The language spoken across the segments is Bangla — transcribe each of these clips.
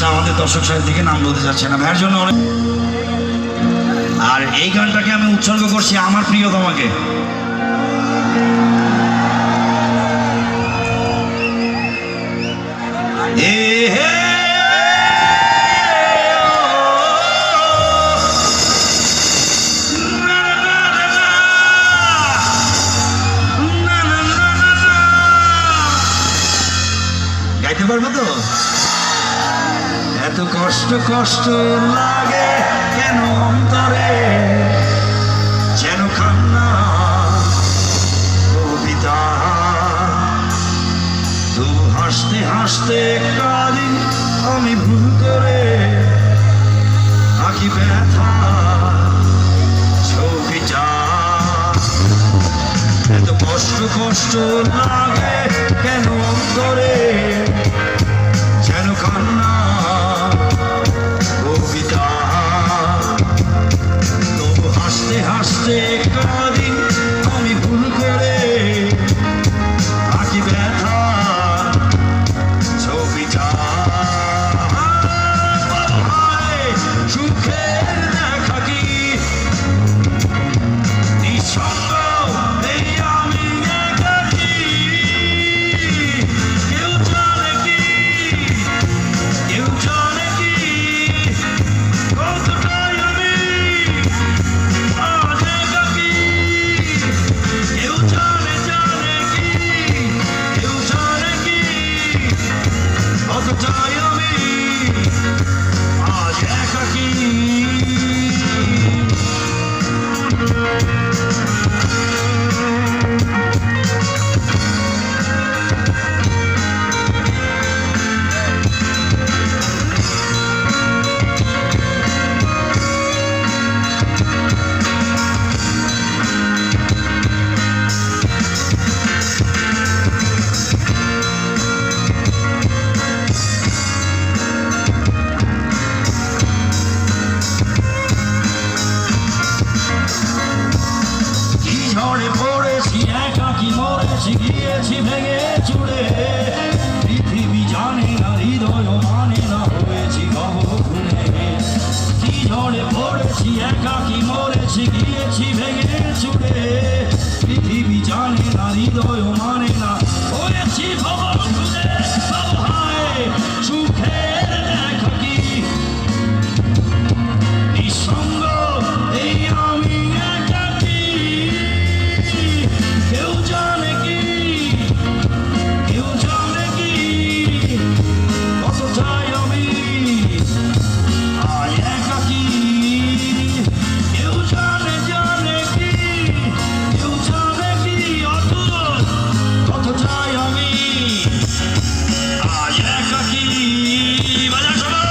আচ্ছা, আমাদের দর্শক সাহেব দিকে নাম বলতে যাচ্ছে না ভাইয়ের জন্য অনেক। আর এই গানটাকে আমি উৎসর্গ করছি আমার প্রিয়তমাকে। গাইতে পারবো তো? এত কষ্ট কষ্ট লাগে কেন অন্তরে, যেন কান্না কবিতা। তু হাসতে হাসতে কাঁদি আমি ভুল করে, আঁকি ব্যথা ছবিটা। এত কষ্ট কষ্ট লাগে কেন অন্তরে, যেন কান্না কবিতা। তবু হাসতে হাসতে কাঁদি আমি ভুল করে, আঁকি ব্যথা ছবিটা। সুখের দেখা কি নিঃসঙ্গ এই আমি একাকী। কেউ জানে কি, কেউ জানে কি কতটাই আমি আজ একাকী। কেউ জানে জানে কি, কেউ জানে কি কতটাই আমি আজ একাকী। ঝড়ে পড়েছি একাকী মরেছি গিয়েছি ভেঙে চুড়ে। পৃথিবী জানে না হৃদয় মানে না হয়েছি গহনে। কি ঝড়ে পড়েছি একাকী মরেছি গিয়েছি ভেঙে চুড়ে। পৃথিবী জানে না হৃদয় মানে না হয়েছি ভবঘুরে। হায় সুখের দেখা কি নিঃসঙ্গ এই আমি একাকী। কেউ জানে কি, কেউ জানে কি কতটাই আমি আজ একাকী। কেউ জানে জানে কি, কেউ জানে কি অতুল কতটাই আমি আজ একাকী। বাজা শোনো।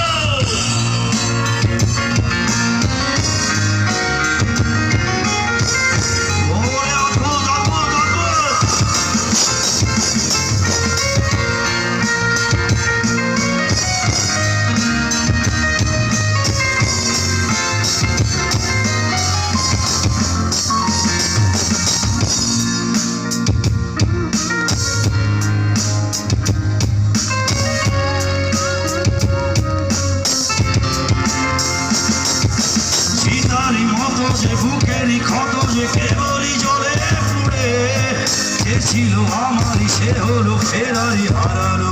সীতারি মতো যে বুকেরই ক্ষত যে কেবলই জলে পুড়ে। যে ছিল আমারই সে হলো ফেরারি হারালো।